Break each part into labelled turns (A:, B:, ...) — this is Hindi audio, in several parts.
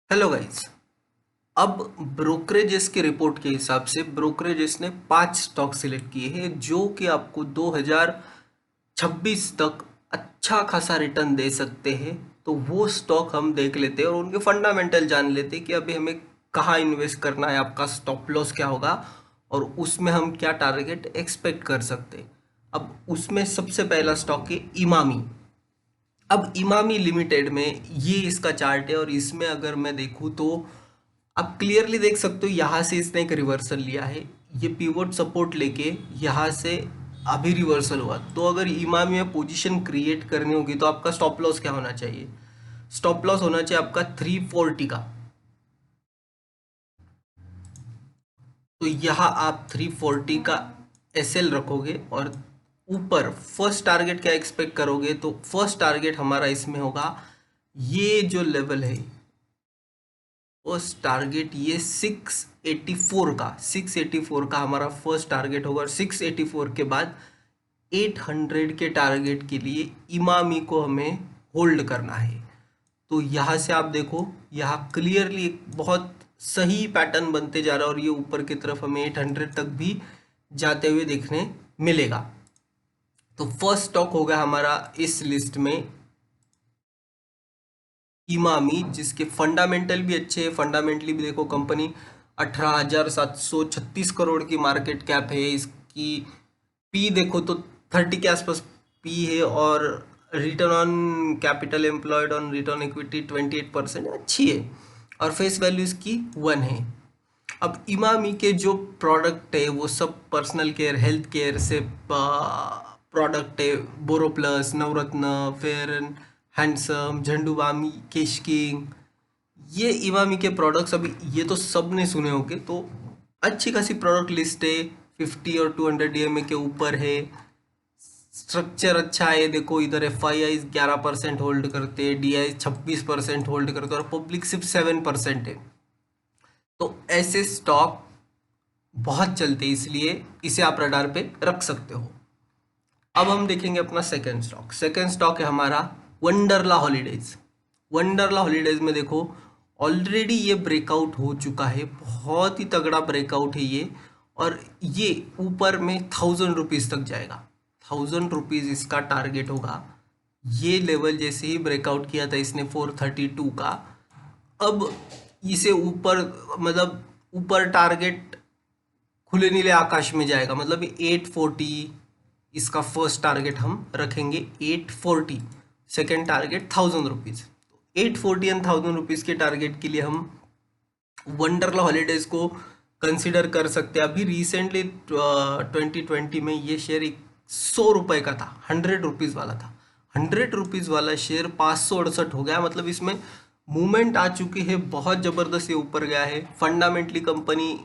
A: Hello guys. अब ब्रोकरेजेस की रिपोर्ट के हिसाब से ब्रोकरेजेस ने 5 स्टॉक सिलेक्ट किए हैं जो कि आपको 2026 तक अच्छा खासा रिटर्न दे सकते हैं। तो वो स्टॉक हम देख लेते हैं और उनके फंडामेंटल जान लेते हैं कि अभी हमें कहाँ इन्वेस्ट करना है, आपका स्टॉप लॉस क्या होगा और उसमें हम क्या टारगेट एक्सपेक्ट कर सकते हैं। अब उसमें सबसे पहला स्टॉक है इमामी। अब इमामी लिमिटेड में ये इसका चार्ट है और इसमें अगर मैं देखूँ तो आप क्लियरली देख सकते हो, यहाँ से इसने एक रिवर्सल लिया है। ये पिवोट सपोर्ट लेके यहाँ से अभी रिवर्सल हुआ। तो अगर इमामी में पोजीशन क्रिएट करनी होगी तो आपका स्टॉप लॉस क्या होना चाहिए? स्टॉप लॉस होना चाहिए आपका 340 का। तो यहाँ आप 340 का एसएल रखोगे और ऊपर फर्स्ट टारगेट क्या एक्सपेक्ट करोगे? तो फर्स्ट टारगेट हमारा इसमें होगा ये जो लेवल है, फर्स्ट टारगेट ये 684 का, 684 का हमारा फर्स्ट टारगेट होगा। और 684 के बाद 800 के टारगेट के लिए इमामी को हमें होल्ड करना है। तो यहाँ से आप देखो, यहाँ क्लियरली एक बहुत सही पैटर्न बनते जा रहा है और ये ऊपर की तरफ हमें 800 तक भी जाते हुए देखने मिलेगा। तो फर्स्ट स्टॉक होगा हमारा इस लिस्ट में इमामी, जिसके फंडामेंटल भी अच्छे हैं। फंडामेंटली भी देखो, कंपनी 18,736 करोड़ की मार्केट कैप है इसकी। पी देखो तो 30 के आसपास पी है और return on capital employed on return equity 28% अच्छी है और फेस वैल्यू इसकी 1 है। अब इमामी के जो प्रोडक्ट है वो सब पर्सनल केयर हेल्थ केयर से प्रोडक्ट है। Boroplus, Navratna, fair and handsome, झंडूबामी, केश किंग, ये इमामी के प्रोडक्ट्स। अभी ये तो सब ने सुने होंगे। तो अच्छी खासी प्रोडक्ट लिस्ट है, 50 और 200 डीएमए के ऊपर है। स्ट्रक्चर अच्छा है, देखो इधर एफ आई आई 11% होल्ड करते हैं, डी आई 26% होल्ड करते हैं और पब्लिक सिर्फ 7% है। तो ऐसे स्टॉक बहुत चलते हैं, इसलिए इसे आप रडार पे रख सकते हो। अब हम देखेंगे अपना सेकंड स्टॉक। सेकंड स्टॉक है हमारा वंडरला हॉलीडेज। वंडरला हॉलीडेज में देखो, ऑलरेडी ये ब्रेकआउट हो चुका है, बहुत ही तगड़ा ब्रेकआउट है ये। और ये ऊपर में 1000 रुपीज़ तक जाएगा। 1000 रुपीज़ इसका टारगेट होगा। ये लेवल जैसे ही ब्रेकआउट किया था इसने 432 का, अब इसे ऊपर, मतलब ऊपर टारगेट खुले नीले आकाश में जाएगा। मतलब 840 इसका फर्स्ट टारगेट हम रखेंगे, 840। Second target 1000 rupees. 840 and 1000 rupees के टारगेट के लिए हम वंडरला हॉलीडेज को कंसिडर कर सकते हैं। अभी रिसेंटली 2020 में ये शेयर 100 रुपये का था, 100 रुपीज़ वाला था। 100 रुपीज़ वाला शेयर 568 हो गया। मतलब इसमें मूवमेंट आ चुकी है, बहुत ज़बरदस्त ये ऊपर गया है। फंडामेंटली कंपनी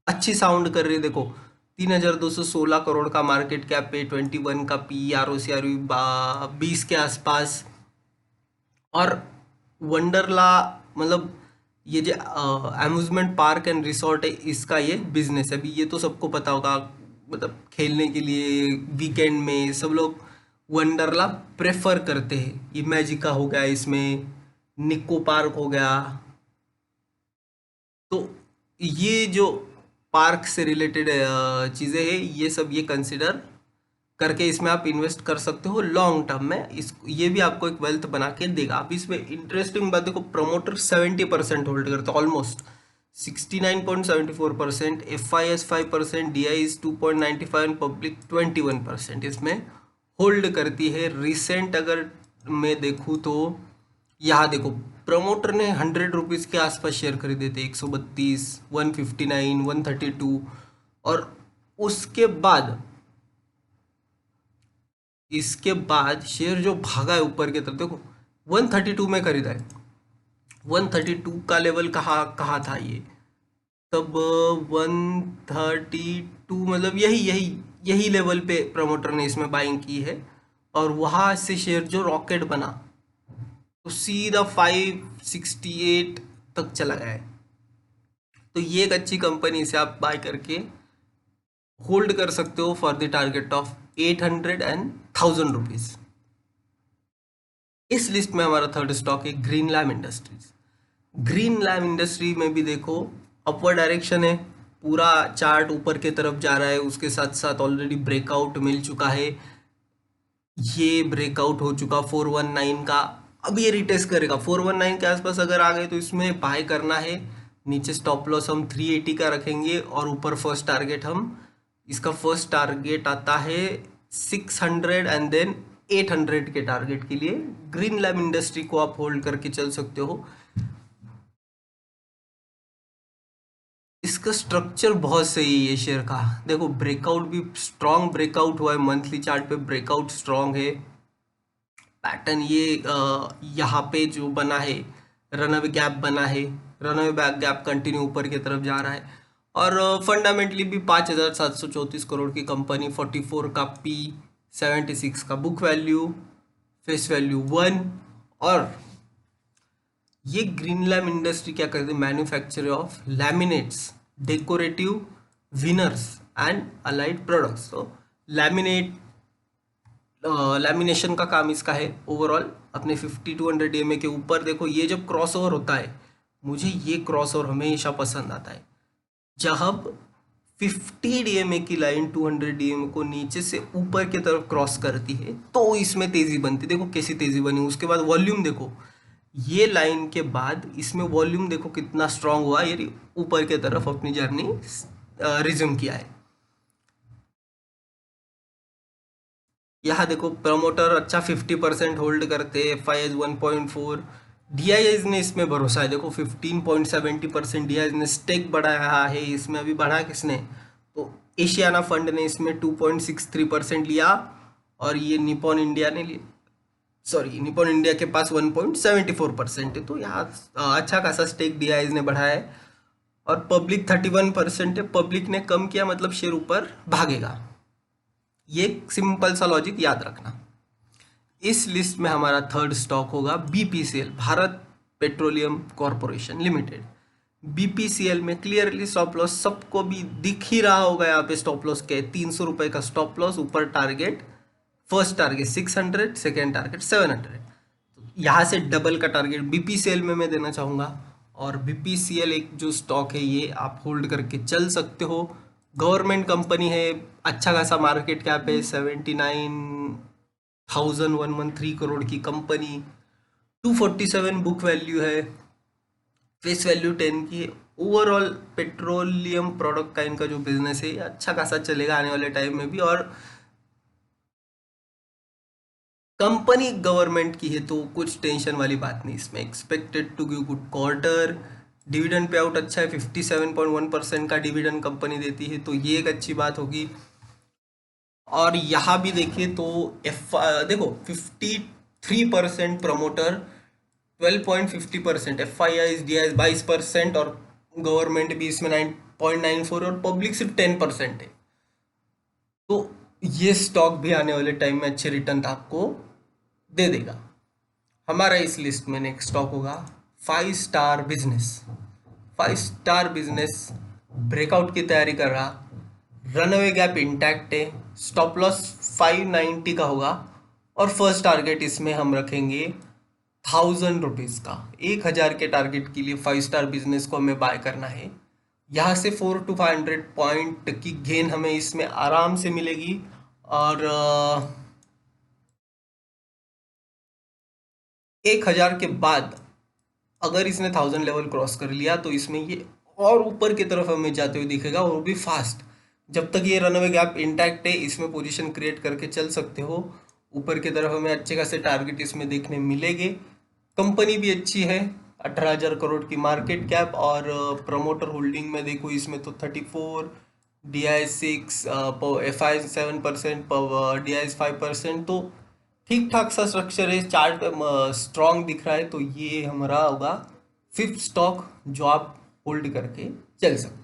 A: अच्छी साउंड कर रही है। देखो 3216 करोड़ का मार्केट कैप पे, 21 का P, R O C R 20 के आसपास। और वंडरला, मतलब ये जो अम्यूजमेंट पार्क एंड रिसोर्ट है, इसका ये बिजनेस है। अभी ये तो सबको पता होगा, मतलब खेलने के लिए वीकेंड में सब लोग वंडरला प्रेफर करते हैं। ये मैजिका हो गया, इसमें निको पार्क हो गया। तो ये जो पार्क से रिलेटेड चीज़ें हैं, ये सब ये कंसिडर करके इसमें आप इन्वेस्ट कर सकते हो लॉन्ग टर्म में। इस ये भी आपको एक वेल्थ बना के देगा। अब इसमें इंटरेस्टिंग बात देखो, प्रमोटर 70% होल्ड करते हैं, almost 69.74%, F I S 5%, D I is 2.95 public 21% इसमें होल्ड करती है। रिसेंट अगर मैं देखूँ तो यहाँ देखो, प्रमोटर ने 100 रुपीज़ के आसपास शेयर खरीदे थे, 132, 159, 132। और उसके बाद इसके बाद शेयर जो भागा है ऊपर की तरफ, देखो 132 में खरीदा है। 132 का लेवल कहाँ कहाँ था ये तब? 132, मतलब यही यही यही लेवल पे प्रमोटर ने इसमें बाइंग की है। और वहाँ से शेयर जो रॉकेट बना तो सीधा 568 तक चला गया है। तो ये एक अच्छी कंपनी से आप बाय करके होल्ड कर सकते हो for the target of 800 and 1000 rupees. इस लिस्ट में हमारा थर्ड स्टॉक है Greenlam industries. Greenlam industry में भी देखो अपवर्ड डायरेक्शन है, पूरा चार्ट ऊपर के तरफ जा रहा है, उसके साथ साथ ऑलरेडी ब्रेकआउट मिल चुका है, ये ब्रेकआउट हो चुका 419 का। अब ये रिटेस्ट करेगा 419 के आसपास, अगर आ गए तो इसमें बाय करना है। नीचे स्टॉप लॉस हम 380 का रखेंगे और ऊपर फर्स्ट टारगेट हम, इसका फर्स्ट टारगेट आता है 600 एंड देन 800 के टारगेट के लिए ग्रीन लैब इंडस्ट्री को आप होल्ड करके चल सकते हो। इसका स्ट्रक्चर बहुत सही है ये शेयर का, देखो ब्रेकआउट भी स्ट्रॉन्ग ब्रेकआउट हुआ है, मंथली चार्ट पे ब्रेकआउट स्ट्रॉन्ग है। पैटर्न ये यहाँ पे जो बना है, रनअवे गैप बना है, रनअवे बैक गैप कंटिन्यू ऊपर की तरफ जा रहा है। और फंडामेंटली भी 5,734 करोड़ की कंपनी, 44 का पी, 76 का बुक वैल्यू, फेस वैल्यू 1। और ये ग्रीन लैम इंडस्ट्री क्या करती है, manufacture of laminates, decorative winners and allied products. तो लैमिनेट लैमिनेशन का काम इसका है। ओवरऑल अपने 50-200 DMA के ऊपर देखो, ये जब क्रॉस ओवर होता है, मुझे ये क्रॉस ओवर हमेशा पसंद आता है, जब 50 DMA की लाइन 200 DMA को नीचे से ऊपर की तरफ क्रॉस करती है तो इसमें तेजी बनती है। देखो कैसी तेजी बनी, उसके बाद वॉल्यूम देखो, ये लाइन के बाद इसमें वॉल्यूम देखो कितना स्ट्रांग हुआ, ये ऊपर की तरफ अपनी जर्नी रिज्यूम किया है। यहाँ देखो प्रमोटर अच्छा 50% होल्ड करते, FIS 1.4, DIS ने इसमें भरोसा है, देखो 15.70% DIS ने स्टेक बढ़ाया है इसमें। अभी बढ़ा किसने, तो एशियाना फंड ने इसमें 2.63% लिया, और ये निपॉन इंडिया ने लिया, सॉरी निपॉन इंडिया के पास 1.74% है। तो यहाँ अच्छा खासा स्टेक DIS ने बढ़ाया है। और पब्लिक 31% है, पब्लिक ने कम किया मतलब शेयर ऊपर भागेगा। ये सिंपल सा लॉजिक याद रखना। इस लिस्ट में हमारा थर्ड स्टॉक होगा BPCL, Bharat petroleum corporation limited. BPCL में क्लियरली स्टॉप लॉस सबको भी दिख ही रहा होगा, यहाँ पे स्टॉप लॉस क्या है, 300 रुपए का स्टॉप लॉस, ऊपर target, first target 600, second target 700। तो यहाँ से डबल का टारगेट BPCL में मैं देना चाहूँगा। और BPCL एक जो स्टॉक है ये आप होल्ड करके चल सकते हो। गवर्नमेंट कंपनी है, अच्छा खासा मार्केट कैप है, 79,113 करोड़ की कंपनी, 247 बुक वैल्यू है, फेस वैल्यू 10 की है। ओवरऑल पेट्रोलियम प्रोडक्ट का इनका जो बिजनेस है ये अच्छा खासा चलेगा आने वाले टाइम में भी। और कंपनी गवर्नमेंट की है तो कुछ टेंशन वाली बात नहीं इसमें। Expected to give good quarter, dividend pay out अच्छा है, 57.1% का डिविडेंड कंपनी देती है, तो ये एक अच्छी बात होगी। और यहाँ भी देखिए तो देखो 53% प्रमोटर, 12.50%, FIIs DIs 22%, और गवर्नमेंट भी इसमें 9.94, और पब्लिक सिर्फ 10% है। तो ये स्टॉक भी आने वाले टाइम में अच्छे रिटर्न आपको दे देगा। हमारा इस लिस्ट में नेक्स्ट स्टॉक होगा 5 star business. 5 star business breakout की तैयारी कर रहा, रनअवे गैप इंटैक्ट है, स्टॉप लॉस 590 का होगा, और फर्स्ट टारगेट इसमें हम रखेंगे 1,000 रुपीज़ का। 1,000 के टारगेट के लिए 5 स्टार बिजनेस को हमें बाय करना है। यहाँ से 400 to 500 पॉइंट की गेन हमें इसमें आराम से मिलेगी। और 1,000 के बाद अगर इसने 1,000 लेवल क्रॉस कर लिया तो इसमें ये और ऊपर की तरफ हमें जाते हुए दिखेगा, और वो भी फास्ट। जब तक ये रनअवे गैप इंटैक्ट है इसमें पोजीशन क्रिएट करके चल सकते हो। ऊपर की तरफ हमें अच्छे खासे टारगेट इसमें देखने मिलेंगे। कंपनी भी अच्छी है, 18,000 करोड़ की मार्केट कैप, और प्रमोटर होल्डिंग में देखो इसमें तो 34, DI 6, FI 7%, DI 5%, तो ठीक ठाक सा स्ट्रक्चर है। चार्ट स्ट्रॉन्ग दिख रहा है, तो ये हमारा होगा फिफ्थ स्टॉक जो आप होल्ड करके चल सकते हैं।